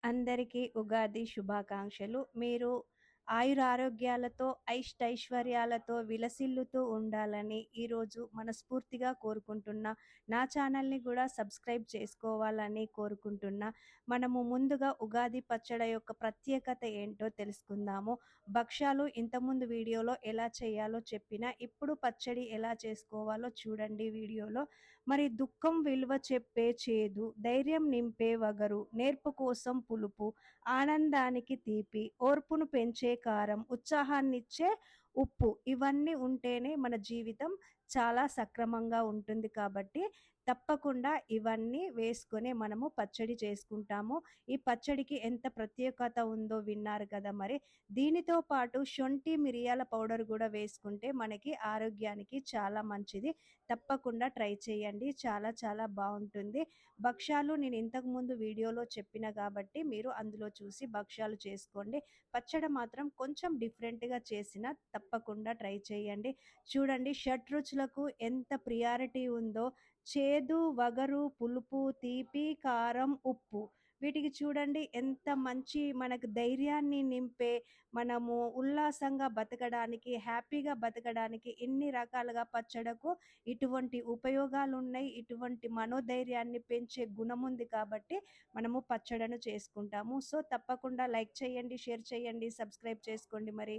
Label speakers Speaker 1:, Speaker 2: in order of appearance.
Speaker 1: అందరికీ ఉగాది శుభాకాంక్షలు. మీరు ఆయురారోగ్యాలతో, అష్టైశ్వర్యాలతో విలసిల్లుతూ ఉండాలని ఈరోజు మనస్ఫూర్తిగా కోరుకుంటున్నా. నా ఛానల్‌ని గూడా సబ్స్క్రైబ్ చేసుకోవాలని కోరుకుంటున్నా. మనము ముందుగా ఉగాది పచ్చడి యొక్క ప్రత్యేకత ఏంటో తెలుసుకుందాము. భక్షాలు ఇంతకుముందు వీడియోలో ఎలా చేయాలో చెప్పినా, ఇప్పుడు పచ్చడి ఎలా చేసుకోవాలో చూడండి వీడియోలో. మరి దుఃఖం విలువ చెప్పే చేదు, ధైర్యం నింపే వగరు, నేర్పు కోసం పులుపు, ఆనందానికి తీపి, ఓర్పును పెంచే కారం, ఉత్సాహాన్నిచ్చే ఉప్పు, ఇవన్నీ ఉంటేనే మన జీవితం చాలా సక్రమంగా ఉంటుంది. కాబట్టి తప్పకుండా ఇవన్నీ వేసుకొని మనము పచ్చడి చేసుకుంటాము. ఈ పచ్చడికి ఎంత ప్రత్యేకత ఉందో విన్నారు కదా. మరి దీనితో పాటు శొంఠి మిరియాల పౌడర్ కూడా వేసుకుంటే మనకి ఆరోగ్యానికి చాలా మంచిది. తప్పకుండా ట్రై చేయండి, చాలా చాలా బాగుంటుంది. భక్ష్యాలు నేను ఇంతకుముందు వీడియోలో చెప్పిన కాబట్టి మీరు అందులో చూసి భక్ష్యాలు చేసుకోండి. పచ్చడి మాత్రం కొంచెం డిఫరెంట్గా చేసిన తప్పకుండా ట్రై చేయండి. చూడండి, షడ్రుచులకు ఎంత ప్రియారిటీ ఉందో. చేదు, వగరు, పులుపు, తీపి, కారం, ఉప్పు, వీటికి చూడండి ఎంత మంచి మనకు ధైర్యాన్ని నింపే, మనము ఉల్లాసంగా బతకడానికి, హ్యాపీగా బతకడానికి ఇన్ని రకాలుగా పచ్చడకు ఇటువంటి ఉపయోగాలు ఉన్నాయి. ఇటువంటి మనోధైర్యాన్ని పెంచే గుణం ఉంది కాబట్టి మనము పచ్చడను చేసుకుంటాము. సో తప్పకుండా లైక్ చేయండి, షేర్ చేయండి, సబ్స్క్రైబ్ చేసుకోండి. మరి